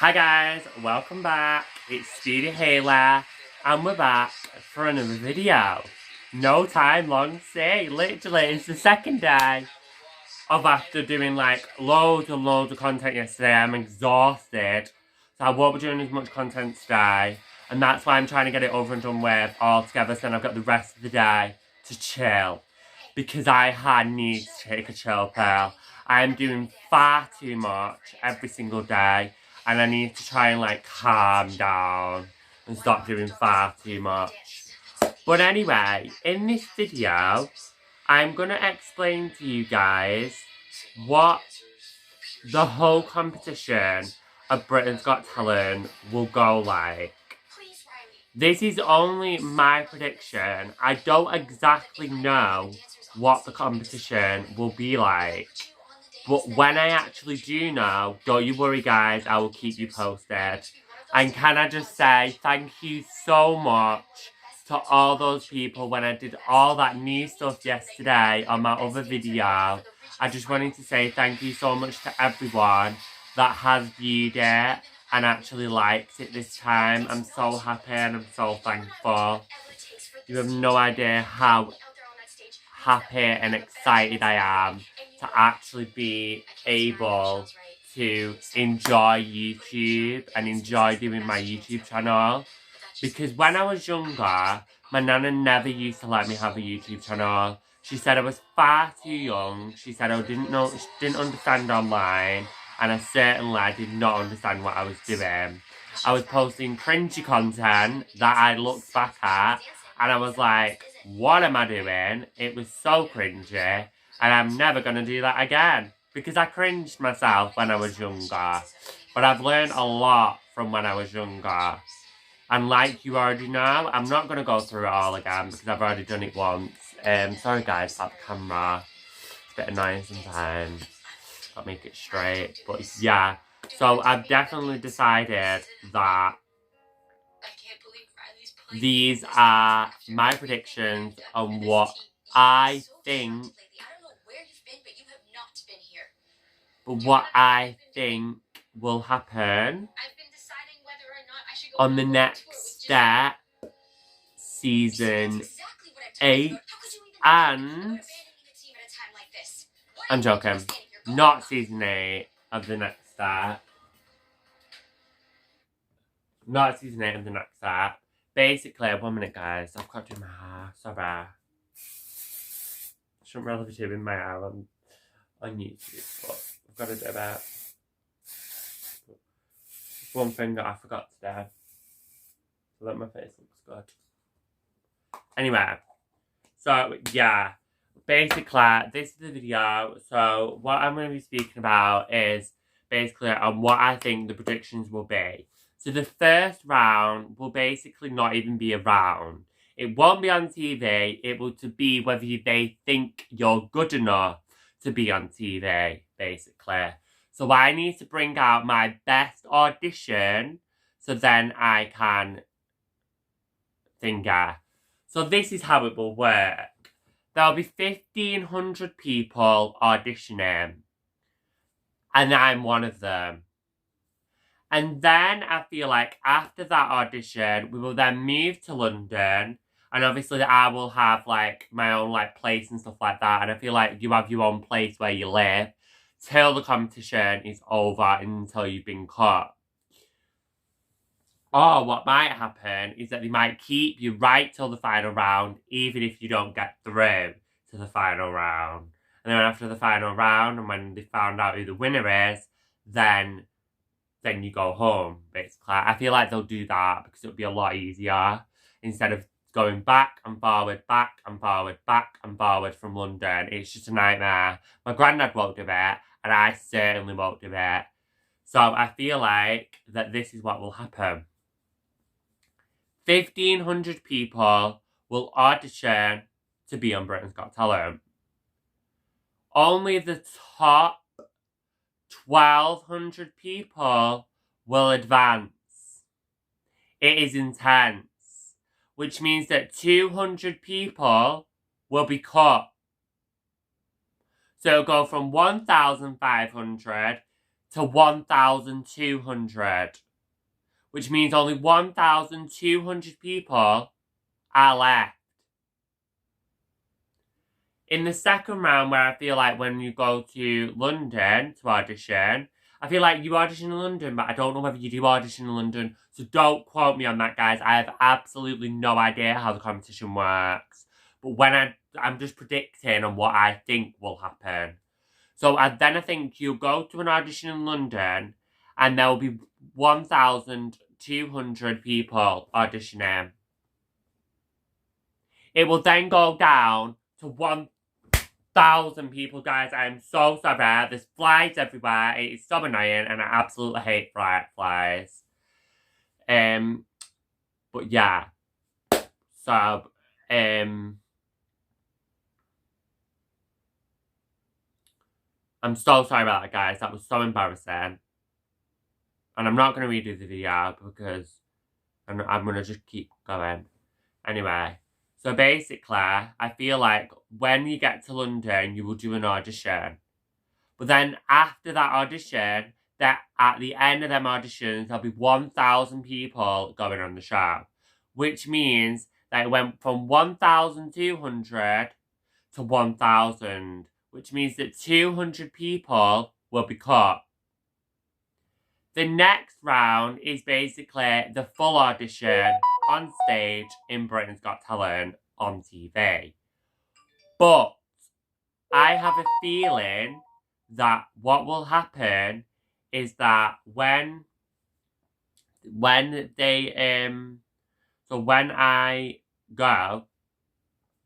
Hi guys, welcome back. It's Studio Haley, and we're back for another video. No time long to say, literally it's the second day of after doing like loads and loads of content yesterday. I'm exhausted, so I won't be doing as much content today, and that's why I'm trying to get it over and done with all together, so then I've got the rest of the day to chill. Because I need to take a chill pill. I am doing far too much every single day, and I need to try and like calm down and stop doing far too much. But anyway, in this video, I'm gonna explain to you guys what the whole competition of Britain's Got Talent will go like. This is only my prediction. I don't exactly know what the competition will be like. But when I actually do know, don't you worry guys, I will keep you posted. And can I just say thank you so much to all those people when I did all that new stuff yesterday on my other video. I just wanted to say thank you so much to everyone that has viewed it and actually liked it this time. I'm so happy and I'm so thankful. You have no idea how happy and excited I am to actually be able to enjoy YouTube and enjoy doing my YouTube channel. Because when I was younger, my nana never used to let me have a YouTube channel. She said I was far too young. She said I didn't understand online, and I certainly did not understand what I was doing. I was posting cringy content that I looked back at, and I was like, what am I doing? It was so cringy, and I'm never going to do that again. Because I cringed myself when I was younger. But I've learned a lot from when I was younger. And like you already know, I'm not going to go through it all again because I've already done it once. Sorry guys about the camera. It's a bit annoying sometimes. Gotta make it straight. But yeah. So I've definitely decided that these are my predictions on what I think, will happen on the next step, season 8, and I'm joking, not season 8 of the next step. Not season 8 of the next step. Basically, 1 minute guys, I've got to do my hair, sorry. I shouldn't really be doing my hair on YouTube, but I've got to do that. One thing that I forgot today, so that my face looks good. Anyway, so yeah, basically this is the video. So what I'm going to be speaking about is basically on what I think the predictions will be. So the first round will basically not even be a round. It won't be on TV. It will be whether they think you're good enough to be on TV, basically. So I need to bring out my best audition so then I can finger. So this is how it will work. There'll be 1,500 people auditioning. And I'm one of them. And then I feel like after that audition, we will then move to London. And obviously I will have like my own like place and stuff like that. And I feel like you have your own place where you live till the competition is over and until you've been cut. Or what might happen is that they might keep you right till the final round, even if you don't get through to the final round. And then after the final round, and when they found out who the winner is, then you go home, basically. I feel like they'll do that because it'll be a lot easier instead of going back and forward, back and forward, back and forward from London. It's just a nightmare. My granddad won't do it, and I certainly won't do it. So I feel like that this is what will happen. 1,500 people will audition to be on Britain's Got Talent. Only the top 1,200 people will advance. It is intense, which means that 200 people will be cut. So it'll go from 1,500 to 1,200. Which means only 1,200 people are left. In the second round, where I feel like when you go to London to audition, I feel like you audition in London, but I don't know whether you do audition in London, so don't quote me on that, guys. I have absolutely no idea how the competition works. But when I'm just predicting on what I think will happen. So then I think you'll go to an audition in London, and there will be 1,200 people auditioning. It will then go down to 1,000 people, guys. I am so sorry. There's flies everywhere. It is so annoying, and I absolutely hate flies. But yeah. So, I'm so sorry about that, guys. That was so embarrassing. And I'm not going to redo the video because I'm going to just keep going. Anyway. So basically, I feel like when you get to London, you will do an audition. But then after that audition, that at the end of them auditions, there'll be 1,000 people going on the show. Which means that it went from 1,200 to 1,000. Which means that 200 people will be cut. The next round is basically the full audition on stage in Britain's Got Talent on TV. But I have a feeling that what will happen is that when I go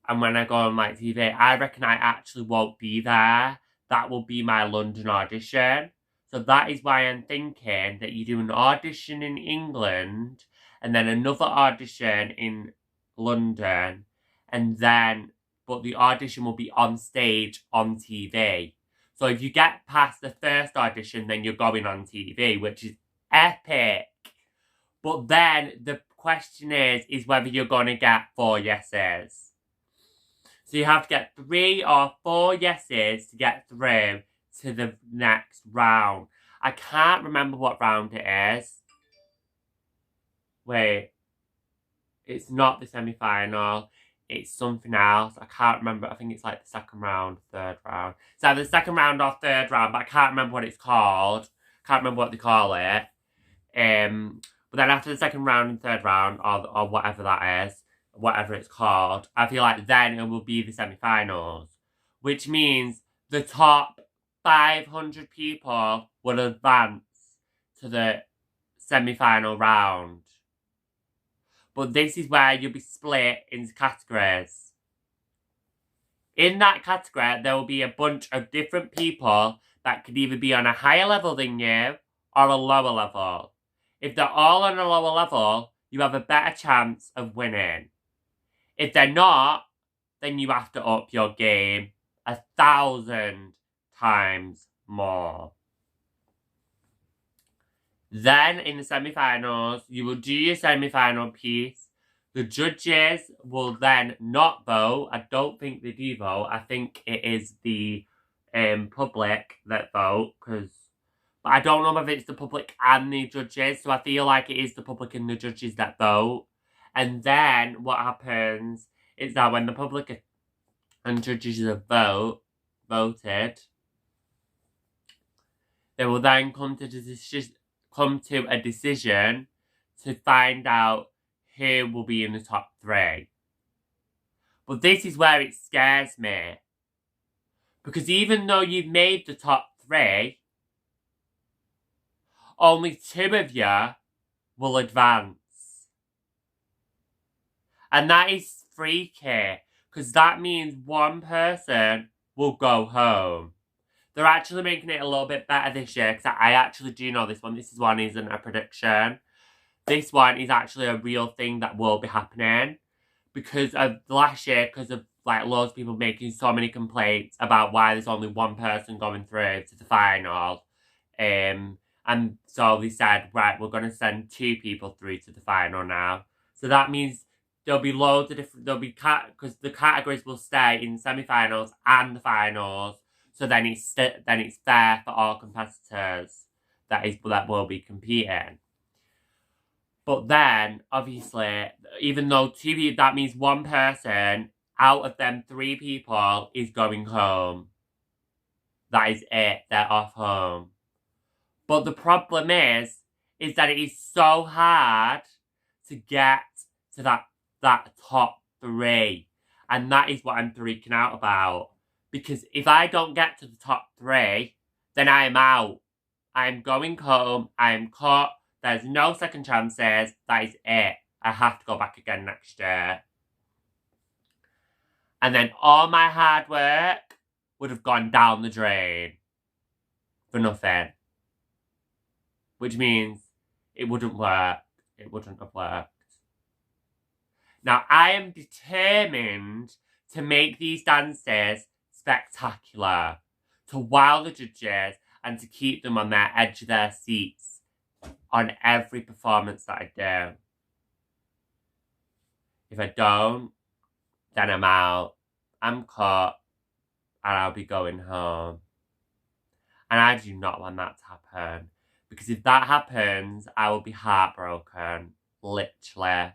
and when I go on like TV, I reckon I actually won't be there. That will be my London audition. So that is why I'm thinking that you do an audition in England and then another audition in London, and then, but the audition will be on stage on TV. So if you get past the first audition, then you're going on TV, which is epic. But then the question is whether you're going to get 4 yeses. So you have to get 3 or 4 yeses to get through to the next round. I can't remember what round it is. Wait. It's not the semi-final. It's something else. I can't remember. I think it's like the second round, third round. It's either the second round or third round, but I can't remember what it's called. Can't remember what they call it. But then after the second round and third round, or whatever that is, whatever it's called, I feel like then it will be the semi-finals. Which means the top 500 people will advance to the semi-final round. But this is where you'll be split into categories. In that category, there will be a bunch of different people that could either be on a higher level than you or a lower level. If they're all on a lower level, you have a better chance of winning. If they're not, then you have to up your game 1,000 times more. Then, in the semi-finals, you will do your semi-final piece. The judges will then not vote. I don't think they do vote. I think it is the public that vote. But I don't know whether it's the public and the judges. So I feel like it is the public and the judges that vote. And then what happens is that when the public and judges have voted, they will then come to a decision to find out who will be in the top 3. But this is where it scares me. Because even though you've made the top 3, only 2 of you will advance. And that is freaky. Because that means 1 person will go home. They're actually making it a little bit better this year, because I actually do know this one. This one isn't a prediction. This one is actually a real thing that will be happening. Because of last year, because of like loads of people making so many complaints about why there's only 1 person going through to the final. And so they said, right, we're going to send 2 people through to the final now. So that means there'll be loads of different, because the categories will stay in semi-finals and the finals. So then it's fair for all competitors. that will be competing. But then, obviously, even though 2 people, that means 1 person out of them 3 people is going home. That is it. They're off home. But the problem is that it is so hard to get to that top 3. And that is what I'm freaking out about. Because if I don't get to the top 3, then I am out. I am going home. I am cut. There's no second chances. That is it. I have to go back again next year. And then all my hard work would have gone down the drain. For nothing. Which means it wouldn't work. It wouldn't have worked. Now, I am determined to make these dances spectacular. To wow the judges and to keep them on their edge of their seats on every performance that I do. If I don't, then I'm out. I'm cut. And I'll be going home. And I do not want that to happen. Because if that happens, I will be heartbroken. Literally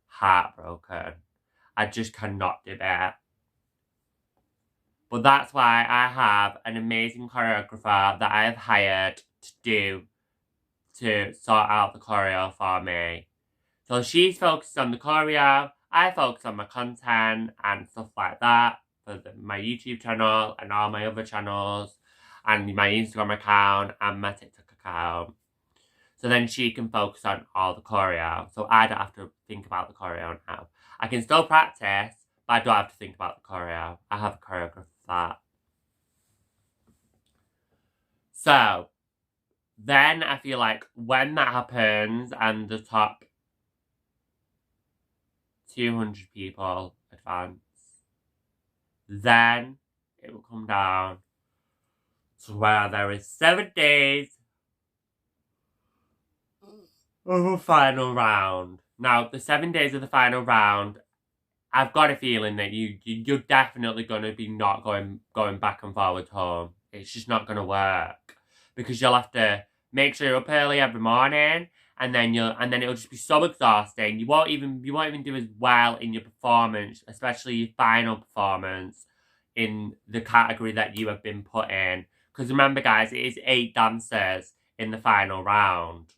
heartbroken. I just cannot do it. But that's why I have an amazing choreographer that I have hired to sort out the choreo for me. So she's focused on the choreo, I focus on my content and stuff like that for my YouTube channel and all my other channels and my Instagram account and my TikTok account. So then she can focus on all the choreo. So I don't have to think about the choreo now. I can still practice, but I don't have to think about the choreo. I have a choreographer for that. So then I feel like when that happens and the top 200 people advance, then it will come down to where there is 7 days of a final round. Now, the 7 days of the final round, I've got a feeling that you're definitely going to be not going back and forward home. It's just not going to work. Because you'll have to make sure you're up early every morning, and then it'll just be so exhausting. You won't even do as well in your performance, especially your final performance in the category that you have been put in. Because remember, guys, it is 8 dancers in the final round.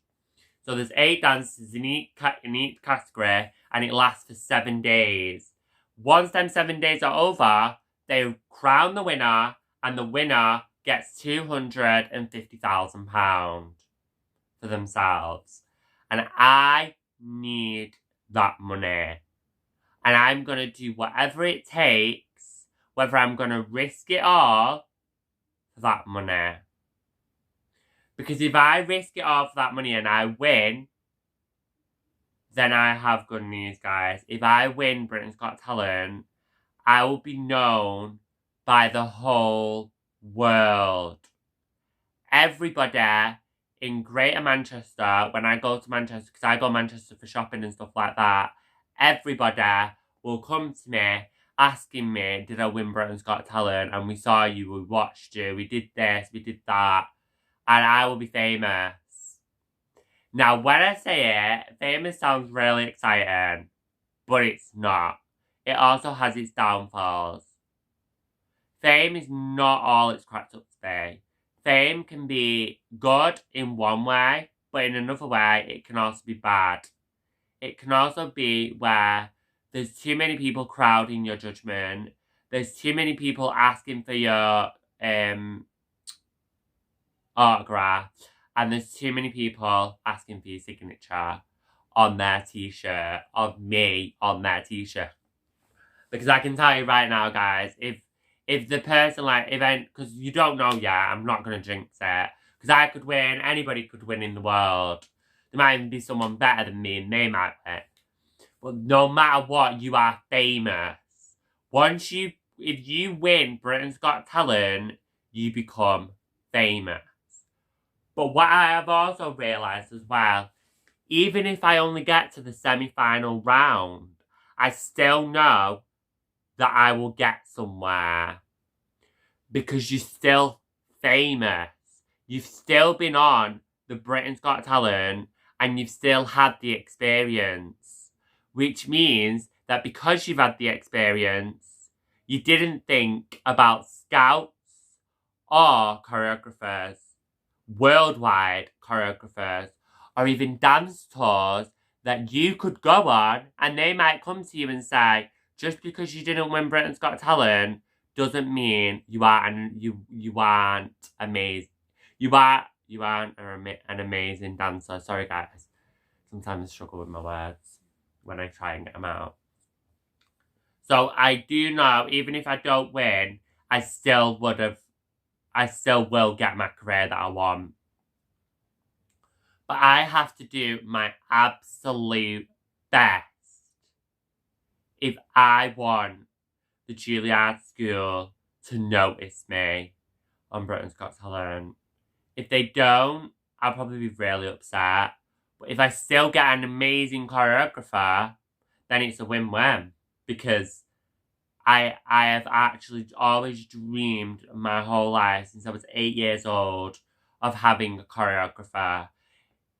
So there's 8 dancers in each category, and it lasts for 7 days. Once them 7 days are over, they crown the winner, and the winner gets £250,000 for themselves. And I need that money. And I'm going to do whatever it takes, whether I'm going to risk it all for that money. Because if I risk it all for that money and I win, then I have good news, guys. If I win Britain's Got Talent, I will be known by the whole world. Everybody in Greater Manchester, when I go to Manchester, because I go to Manchester for shopping and stuff like that, everybody will come to me asking me, did I win Britain's Got Talent? And we saw you, we watched you, we did this, we did that. And I will be famous. Now, when I say it, famous sounds really exciting, but it's not. It also has its downfalls. Fame is not all it's cracked up to be. Fame can be good in one way, but in another way, it can also be bad. It can also be where there's too many people crowding your judgment. There's too many people asking for your autograph. And there's too many people asking for your signature on their t-shirt, of me on their t-shirt. Because I can tell you right now, guys, if the person, because you don't know yet, I'm not going to jinx it. Because I could win, anybody could win in the world. There might even be someone better than me and they might win. But no matter what, you are famous. If you win Britain's Got Talent, you become famous. But what I have also realised as well, even if I only get to the semi-final round, I still know that I will get somewhere. Because you're still famous. You've still been on the Britain's Got Talent and you've still had the experience. Which means that because you've had the experience, you didn't think about scouts or choreographers, worldwide choreographers, or even dance tours that you could go on and they might come to you and say, just because you didn't win Britain's Got Talent doesn't mean you aren't amazing. You aren't an amazing dancer. Sorry guys. Sometimes I struggle with my words when I try and get them out. So I do know, even if I don't win, I still will get my career that I want. But I have to do my absolute best if I want the Juilliard School to notice me on Britain's Got Talent. If they don't, I'll probably be really upset. But if I still get an amazing choreographer, then it's a win-win. Because I have actually always dreamed my whole life, since I was 8 years old, of having a choreographer.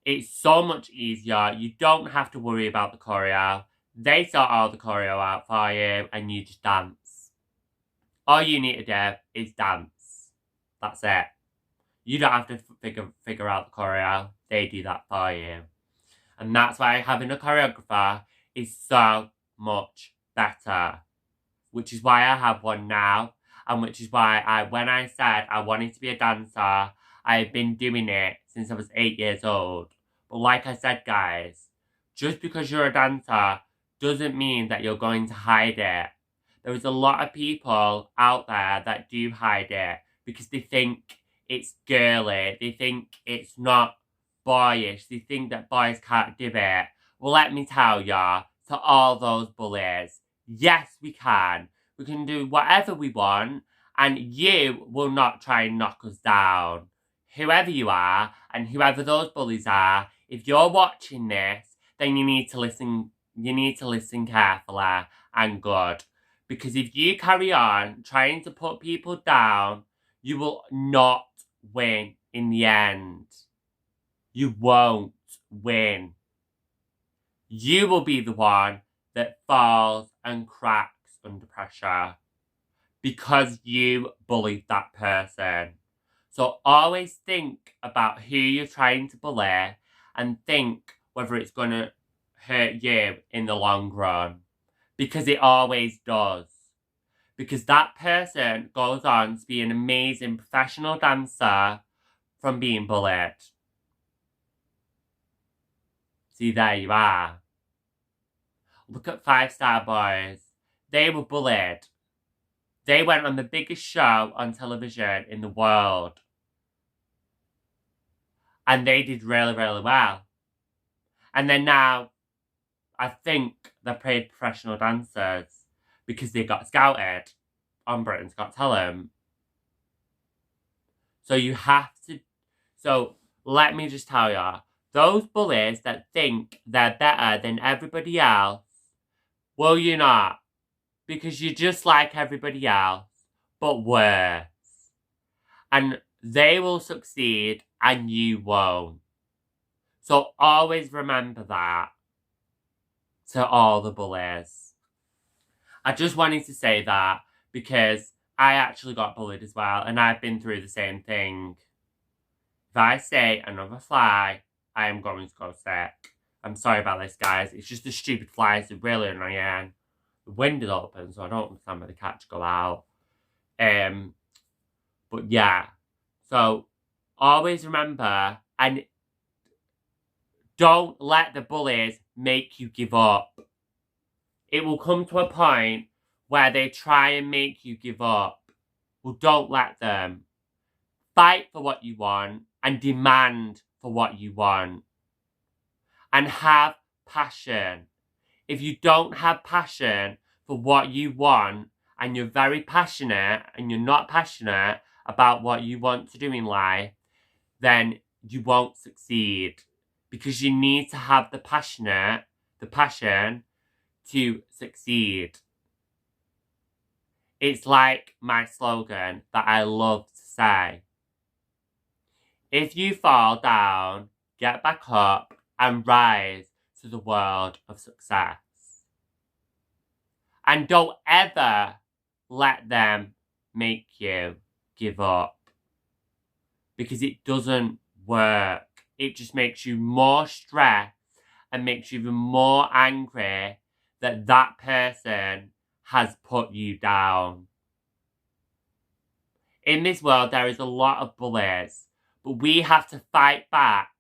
It's so much easier. You don't have to worry about the choreo. They sort all the choreo out for you and you just dance. All you need to do is dance. That's it. You don't have to figure out the choreo. They do that for you. And that's why having a choreographer is so much better. Which is why I have one now. And which is why when I said I wanted to be a dancer, I've been doing it since I was 8 years old. But like I said, guys, just because you're a dancer doesn't mean that you're going to hide it. There is a lot of people out there that do hide it because they think it's girly. They think it's not boyish. They think that boys can't do it. Well, let me tell ya, to all those bullies, yes, we can. We can do whatever we want, and you will not try and knock us down. Whoever you are, and whoever those bullies are, if you're watching this, then you need to listen. You need to listen carefully and good. Because if you carry on trying to put people down, you will not win in the end. You won't win. You will be the one that falls and cracks under pressure because you bullied that person. So always think about who you're trying to bully and think whether it's going to hurt you in the long run. Because it always does. Because that person goes on to be an amazing professional dancer from being bullied. See, there you are. Look at 5 Star Boys. They were bullied. They went on the biggest show on television in the world. And they did really, really well. And then now, I think they're paid professional dancers because they got scouted on Britain's Got Talent. So you have to... So, let me just tell you, those bullies that think they're better than everybody else, well, you're not. Because you're just like everybody else, but worse. And they will succeed and you won't. So always remember that to all the bullies. I just wanted to say that because I actually got bullied as well and I've been through the same thing. If I say another fly, I am going to go sick. I'm sorry about this, guys. It's just the stupid flies are really annoying. The wind is open, so I don't understand where the cats go out. But yeah. So, always remember, and don't let the bullies make you give up. It will come to a point where they try and make you give up. Well, don't let them. Fight for what you want and demand for what you want. And have passion. If you don't have passion for what you want and you're very passionate and you're not passionate about what you want to do in life, then you won't succeed. Because you need to have the passion to succeed. It's like my slogan that I love to say. If you fall down, get back up and rise to the world of success. And don't ever let them make you give up. Because it doesn't work. It just makes you more stressed and makes you even more angry that that person has put you down. In this world, there is a lot of bullies, but we have to fight back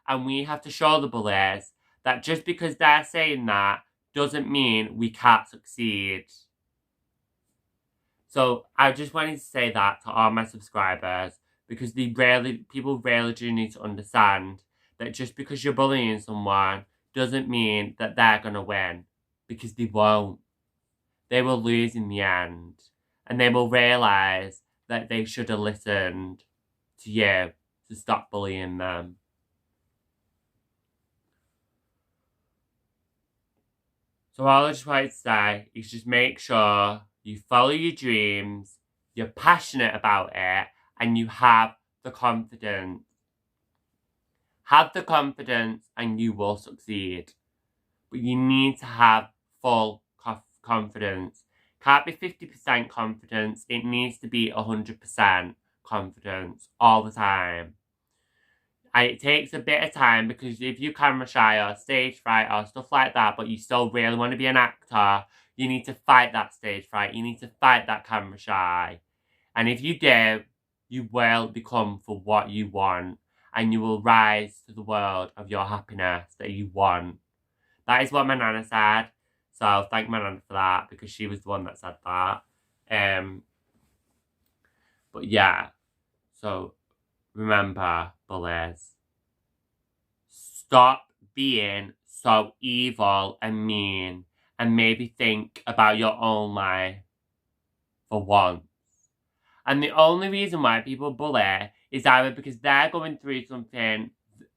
and we have to show the bullies that just because they're saying that doesn't mean we can't succeed. So I just wanted to say that to all my subscribers because people rarely do need to understand that just because you're bullying someone doesn't mean that they're going to win, because they won't. They will lose in the end, and they will realise that they should have listened to you to stop bullying them. So all I just wanted to say is just make sure you follow your dreams, you're passionate about it, and you have the confidence. Have the confidence and you will succeed. But you need to have full confidence. Can't be 50% confidence. It needs to be 100% confidence all the time. And it takes a bit of time because if you're camera shy or stage fright or stuff like that, but you still really want to be an actor, you need to fight that stage fright. You need to fight that camera shy. And if you do, you will become for what you want. And you will rise to the world of your happiness that you want. That is what my nana said. So thank my nana for that, because she was the one that said that. But yeah. So remember, bullies. Stop being so evil and mean. And maybe think about your own life for once. And the only reason why people bully is either because they're going through something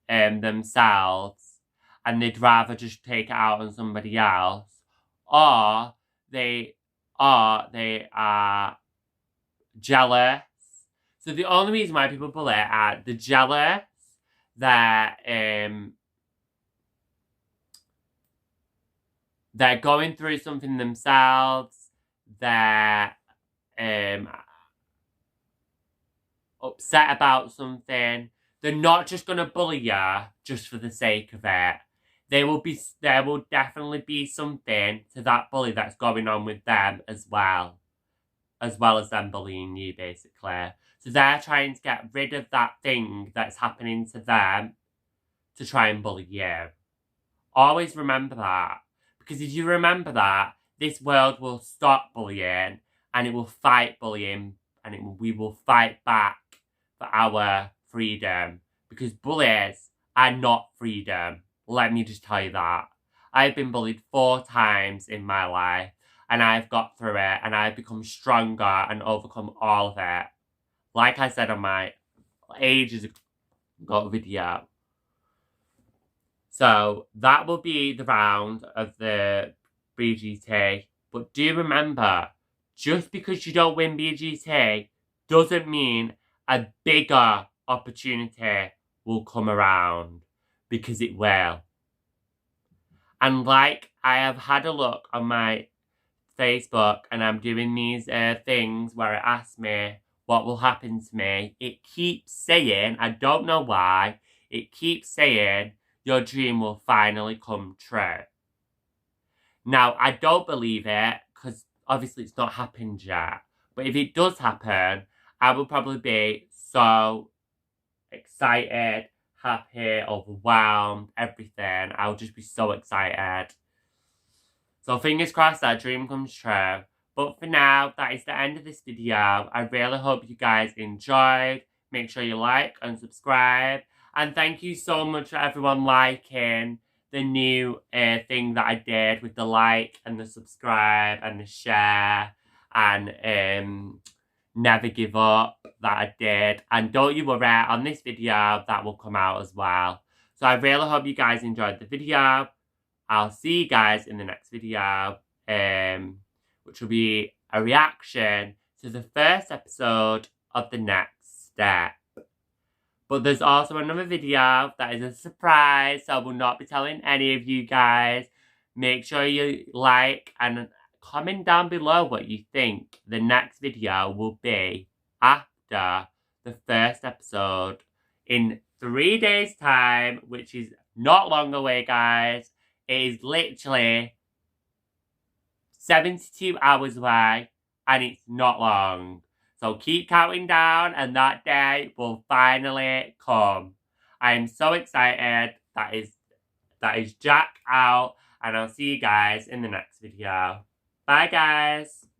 themselves and they'd rather just take it out on somebody else, or they are jealous. So the only reason why people bully are the jealous, they're going through something themselves, they're upset about something. They're not just going to bully you just for the sake of it. There will definitely be something to that bully that's going on with them as well as them bullying you, basically. So they're trying to get rid of that thing that's happening to them to try and bully you. Always remember that. Because if you remember that, this world will stop bullying and it will fight bullying and we will fight back for our freedom. Because bullies are not freedom. Let me just tell you that. I've been bullied 4 times in my life and I've got through it and I've become stronger and overcome all of it. Like I said on my ages ago video. So that will be the round of the BGT. But do remember, just because you don't win BGT doesn't mean a bigger opportunity will come around, because it will. And like I have had a look on my Facebook and I'm doing these things where it asks me what will happen to me. It keeps saying, I don't know why, it keeps saying your dream will finally come true. Now, I don't believe it because obviously it's not happened yet. But if it does happen, I will probably be so excited, happy, overwhelmed, everything. I'll just be so excited. So fingers crossed that dream comes true. But for now, that is the end of this video. I really hope you guys enjoyed. Make sure you like and subscribe. And thank you so much for everyone liking the new thing that I did with the like and the subscribe and the share and never give up that I did. And don't you worry, on this video that will come out as well. So I really hope you guys enjoyed the video. I'll see you guys in the next video, which will be a reaction to the first episode of The Next Step. But there's also another video that is a surprise, so I will not be telling any of you guys. Make sure you like and comment down below what you think the next video will be after the first episode in 3 days' time, which is not long away, guys. It is literally 72 hours away, and it's not long. So keep counting down, and that day will finally come. I am so excited. That is Jack out, and I'll see you guys in the next video. Bye, guys.